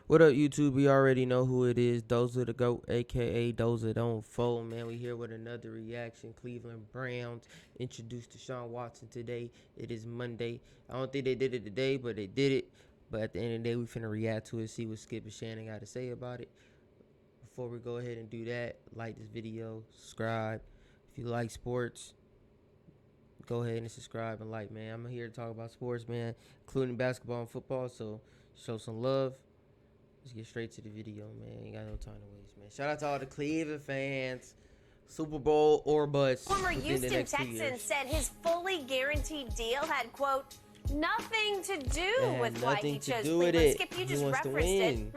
What up, YouTube? We already know who it is. Dozer the GOAT, a.k.a. Dozer Don't Fold, man. We here with another reaction. Cleveland Browns introduced Deshaun Watson today. It is Monday. I don't think they did it today, but they did it. But at the end of the day, we finna react to it, see what Skip and Shannon got to say about it. Before we go ahead and do that, like this video, subscribe. If you like sports, go ahead and subscribe and like, man. I'm here to talk about sports, man, including basketball and football, so show some love. Let's get straight to the video, man. Ain't got no time to waste, man. Shout out to all the Cleveland fans. Super Bowl or bust. Former Houston Texan said his fully guaranteed deal had, quote, nothing to do with why he chose Cleveland. Skip, you just referenced it.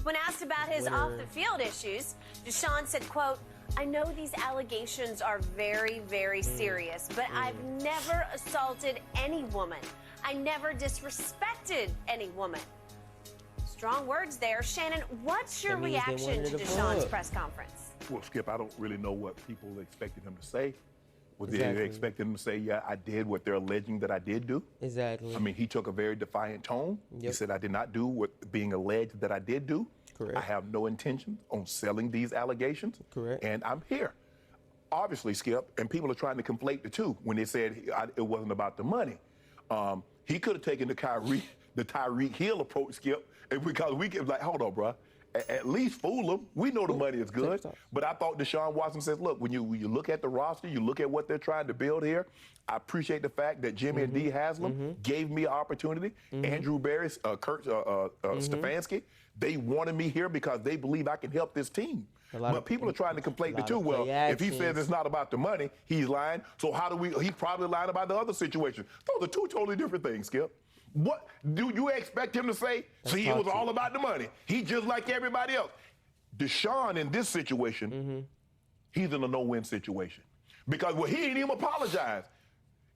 When asked about his off-the-field issues, Deshaun said, quote, I know these allegations are very, very serious, but I've never assaulted any woman. I never disrespected any woman. Strong words there. Shannon, what's your reaction to Deshaun's press conference? Well, Skip, I don't really know what people expected him to say. They expected him to say, yeah, I did what they're alleging that I did do. Exactly. I mean, he took a very defiant tone. He said, I did not do what being alleged that I did do. Correct. I have no intention on selling these allegations. Correct. And I'm here. Obviously, Skip, and people are trying to conflate the two when they said it wasn't about the money. He could have taken the Tyreek Hill approach, Skip, because we could like, hold on, bro. At least fool them. We know the money is good. But I thought Deshaun Watson says, look, when you look at the roster, you look at what they're trying to build here, I appreciate the fact that Jimmy and Dee Haslam gave me an opportunity. Andrew Berry, Kurt Stefanski, they wanted me here because they believe I can help this team. But people are trying to conflate the two. Well, if he says it's not about the money, he's lying. So how do we, he's probably lying about the other situation. Those are two totally different things, Skip. What do you expect him to say? See, it was all about the money. He just like everybody else. Deshaun, in this situation, he's in a no-win situation. Because, well, he ain't even apologized.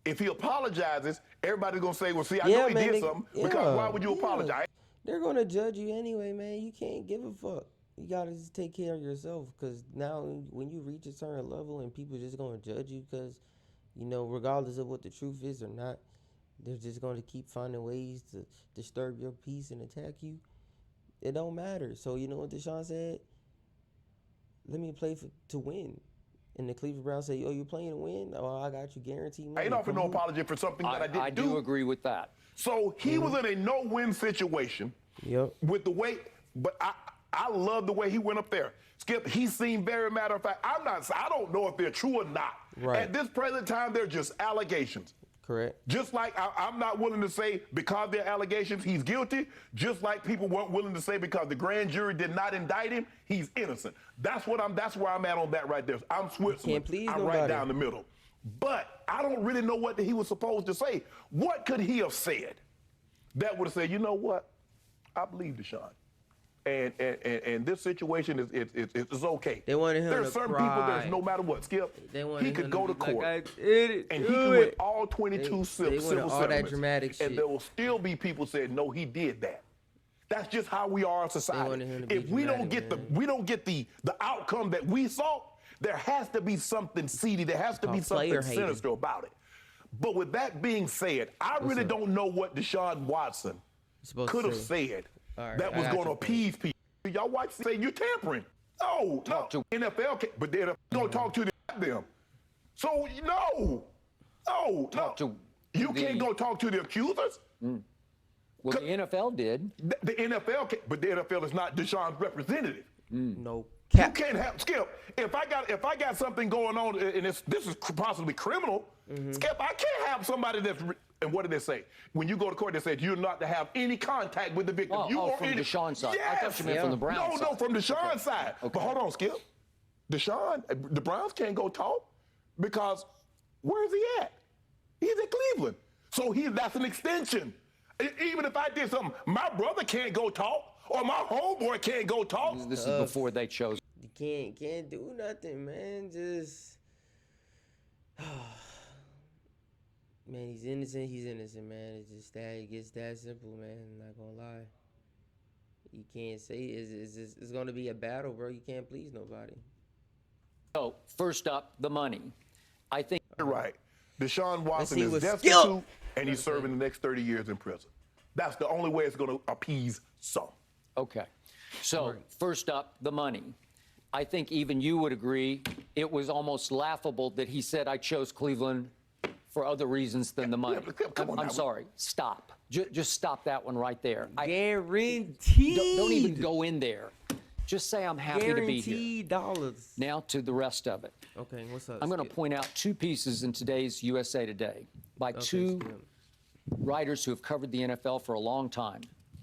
If he apologizes, everybody's going to say, well, see, I know he did something. Because why would you apologize? They're going to judge you anyway, man. You can't give a fuck. You got to just take care of yourself. Because now when you reach a certain level and people just going to judge you because, you know, regardless of what the truth is or not, they're just going to keep finding ways to disturb your peace and attack you. It don't matter. So, you know what Deshaun said? Let me play to win. And the Cleveland Browns say, oh, you playing to win? Oh, I got you guaranteed money. I ain't offering no apology for something that I didn't do. I do agree with that. So he was in a no-win situation with the way, but I love the way he went up there. Skip, he seemed very matter of fact. I don't know if they're true or not. At this present time, they're just allegations. Correct. Just like I'm not willing to say because they're allegations he's guilty, just like people weren't willing to say because the grand jury did not indict him, he's innocent. That's where I'm at on that right there. I'm Switzerland. I'm right down the middle. But I don't really know what he was supposed to say. What could he have said that would have said, you know what? I believe Deshaun. And this situation is okay. They wanted him There's to certain cry. people that's no matter what, Skip, he could go to court. Like, I did it, and he can win all 22 civil all settlements. that dramatic shit. And there will still be people saying, no, he did that. That's just how we are in society. If we don't get the outcome that we sought, there has to be something seedy. There has to be something sinister about it. But with that being said, I really don't know what Deshaun Watson could have said that was going to appease people. Y'all watch say you're tampering. No, NFL, but they're going to talk to them. So, no. You can't go talk to the accusers. Well, the NFL did. The NFL, but the NFL is not Deshaun's representative. No. You can't have Skip. If I got something going on and this is possibly criminal, Skip, I can't have somebody that's. And what did they say? When you go to court, they said you're not to have any contact with the victim. From Deshaun's side. Yes. I thought you meant from the Browns side. No, from Deshaun's side. But hold on, Skip. Deshaun, the Browns can't go talk because where is he at? He's in Cleveland. So that's an extension. Even if I did something, my brother can't go talk or my homeboy can't go talk. This is before they chose. You can't do nothing, man. Just man, he's innocent, man. It's just that it gets that simple, man. I'm not gonna lie. You can't say it's gonna be a battle, bro. You can't please nobody. So first up, the money. I think you're right. Deshaun Watson is destitute, and he's serving the next 30 years in prison. That's the only way it's gonna appease some. Okay. So first up, the money. I think even you would agree it was almost laughable that he said, I chose Cleveland for other reasons than the money. I'm sorry. Stop. Just stop that one right there. Guaranteed. Don't even go in there. Just say I'm happy to be here. Guaranteed dollars. Now to the rest of it. Okay, what's up? I'm going to point out two pieces in today's USA Today by two writers who have covered the NFL for a long time.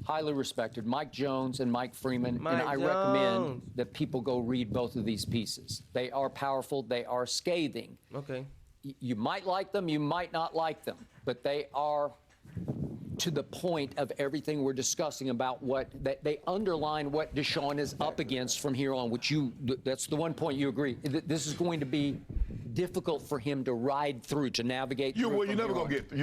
Highly respected, Mike Jones and Mike Freeman, and I recommend that people go read both of these pieces. They are powerful, they are scathing. Okay. You might like them, you might not like them, but they are to the point of everything we're discussing about what they underline what Deshaun is up against from here on, which that's the one point you agree. This is going to be difficult for him to ride through, to navigate through. Well, you're never going to get,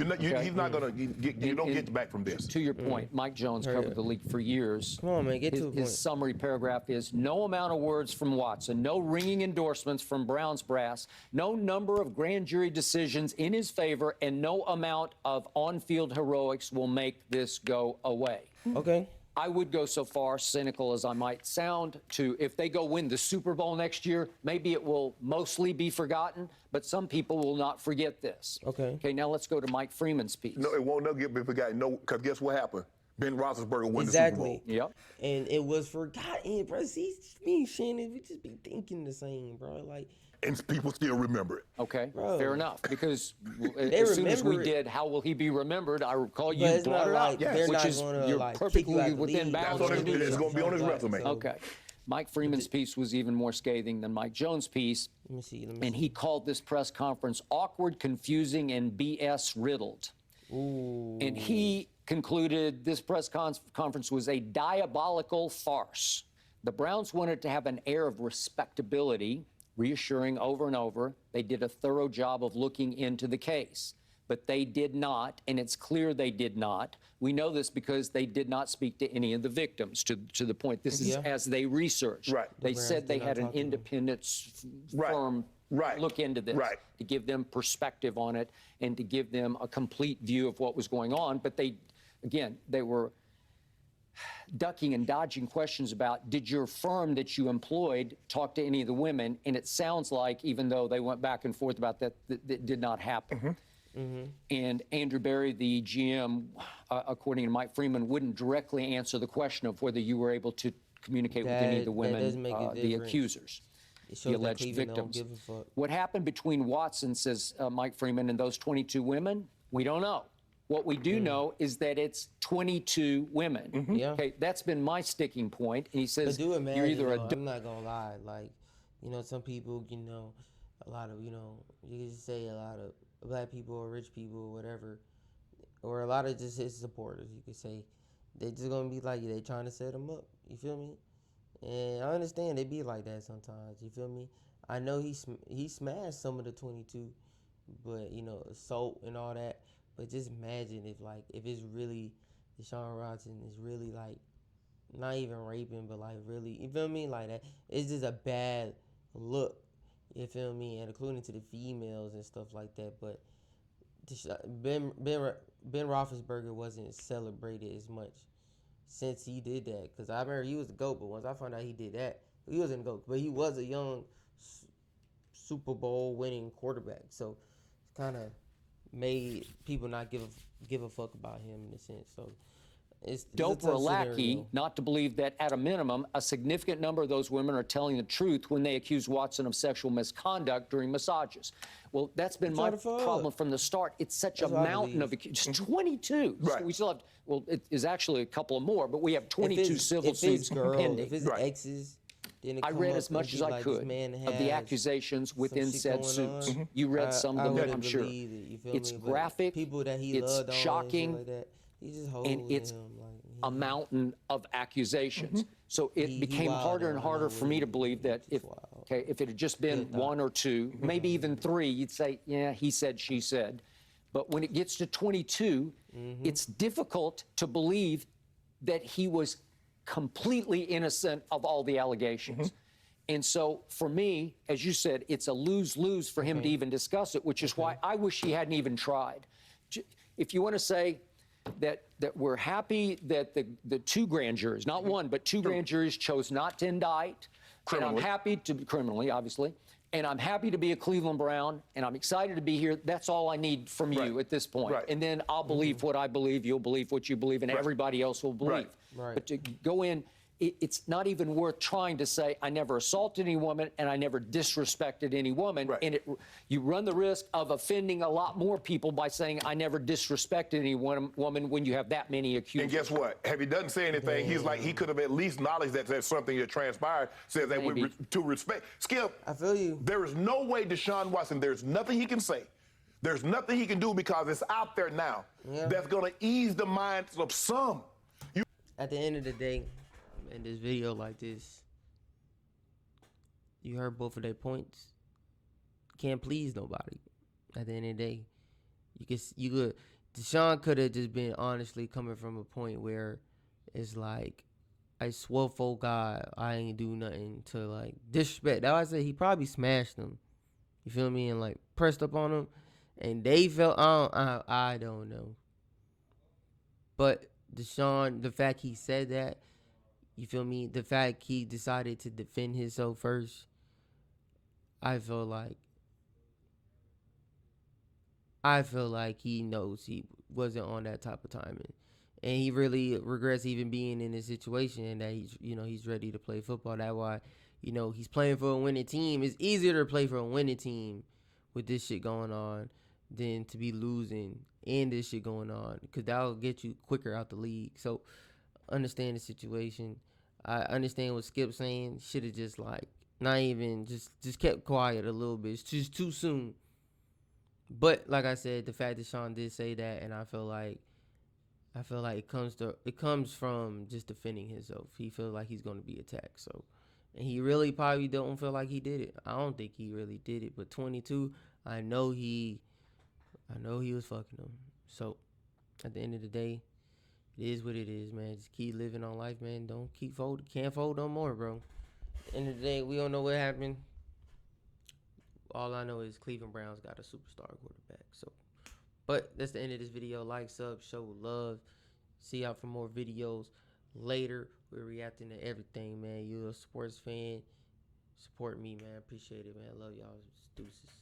he's not going to get, you don't get back from this. To your point, Mike Jones covered the league for years. Come on, man, get to the point. His summary paragraph is, no amount of words from Watson, no ringing endorsements from Brown's brass, no number of grand jury decisions in his favor, and no amount of on-field heroics will make this go away. Okay. I would go so far, cynical as I might sound, to if they go win the Super Bowl next year, maybe it will mostly be forgotten, but some people will not forget this. Okay. Okay, now let's go to Mike Freeman's piece. No, it won't never be forgotten. No, because guess what happened? Ben Roethlisberger won the Super Bowl. Yep. And it was forgotten, bro. See, me and Shannon, we just be thinking the same, bro. Like, and people still remember it. Okay, bro. Fair enough. Because as soon as we did How Will He Be Remembered, I recall you brought it up, which is you're perfectly within bounds. It's going to be on his resume. Okay. Mike Freeman's piece was even more scathing than Mike Jones' piece. Let me see. And he called this press conference awkward, confusing, and BS riddled. Ooh. And he concluded this press conference was a diabolical farce. The Browns wanted to have an air of respectability, reassuring over and over. They did a thorough job of looking into the case, but they did not, and it's clear they did not. We know this because they did not speak to any of the victims, to the point. This is as they researched. Right. They said they had an independent firm look into this to give them perspective on it and to give them a complete view of what was going on. But they were ducking and dodging questions about, did your firm that you employed talk to any of the women? And it sounds like, even though they went back and forth about that, that did not happen. And Andrew Berry, the GM, according to Mike Freeman, wouldn't directly answer the question of whether you were able to communicate with any of the women, the accusers, the alleged victims. What happened between Watson, says Mike Freeman, and those 22 women, we don't know. What we do know is that it's 22 women. Okay, that's been my sticking point. And he says, you're either I'm not gonna lie, like, some people, a lot of, you can just say a lot of black people or rich people or whatever, or a lot of just his supporters, you could say, they just gonna be like, they trying to set him up. You feel me? And I understand they be like that sometimes. You feel me? I know he smashed some of the 22, but assault and all that. But just imagine if it's really Deshaun Watson is really not even raping, but really, you feel me? Like that, it's just a bad look. You feel me? And including to the females and stuff like that. But Ben Roethlisberger wasn't celebrated as much since he did that. Because I remember he was the GOAT, but once I found out he did that, he wasn't the GOAT, but he was a young Super Bowl winning quarterback. So it's kind of made people not give a fuck about him in a sense. So it's dope or lackey not to believe that at a minimum a significant number of those women are telling the truth when they accuse Watson of sexual misconduct during massages. Well, that's been my problem from the start. It's such a mountain of accusers. 22. So we still have, well, it is actually a couple of more, but we have 22 civil suits pending. If it's exes, I read as much as I could of the accusations within said suits. You read some of them, I'm sure. It's graphic, it's shocking, and it's a mountain of accusations. So it became harder and harder for me to believe that if it had just been one or two, maybe even three, you'd say, yeah, he said, she said. But when it gets to 22, it's difficult to believe that he was completely innocent of all the allegations. And so for me, as you said, it's a lose-lose for him to even discuss it, which is why I wish he hadn't even tried. If you want to say, that we're happy that the two grand juries, not one, but two grand juries chose not to indict. Criminally. And I'm happy to, criminally, obviously, and I'm happy to be a Cleveland Brown, and I'm excited to be here. That's all I need from you at this point. And then I'll believe what I believe, you'll believe what you believe, and everybody else will believe. But to go in, it's not even worth trying to say, I never assaulted any woman and I never disrespected any woman. And you run the risk of offending a lot more people by saying, I never disrespected any woman when you have that many accusers. And guess what? If he doesn't say anything, he's like, he could have at least acknowledged that there's something that transpired, says that to respect. Skip, I feel you. There is no way Deshaun Watson, there's nothing he can say. There's nothing he can do because it's out there now that's going to ease the minds of some. At the end of the day, in this video like this, you heard both of their points. Can't please nobody. At the end of the day, you could. Deshaun could have just been honestly coming from a point where it's like, I swear for God, I ain't do nothing to like disrespect. That's why I said he probably smashed them. You feel me? And like pressed up on them, and they felt I don't know. But Deshaun, the fact he said that. You feel me? The fact he decided to defend himself first, I feel like he knows he wasn't on that type of timing. And he really regrets even being in this situation, and that he's ready to play football. That's why, he's playing for a winning team. It's easier to play for a winning team with this shit going on than to be losing and this shit going on, because that'll get you quicker out the league. So understand the situation. I understand what Skip's saying. Should have just like not even just kept quiet a little bit. It's just too soon. But like I said, the fact that Sean did say that, and I feel like it comes from just defending himself. He feels like he's going to be attacked. So, and he really probably don't feel like he did it. I don't think he really did it. But 22, I know he was fucking him. So, at the end of the day, it is what it is, man. Just keep living on life, man. Don't keep folding. Can't fold no more, bro. At the end of the day, we don't know what happened. All I know is Cleveland Browns got a superstar quarterback. So, but that's the end of this video. Like, sub, show love. See out for more videos later. We're reacting to everything, man. You're a sports fan. Support me, man. Appreciate it, man. Love y'all. Deuces.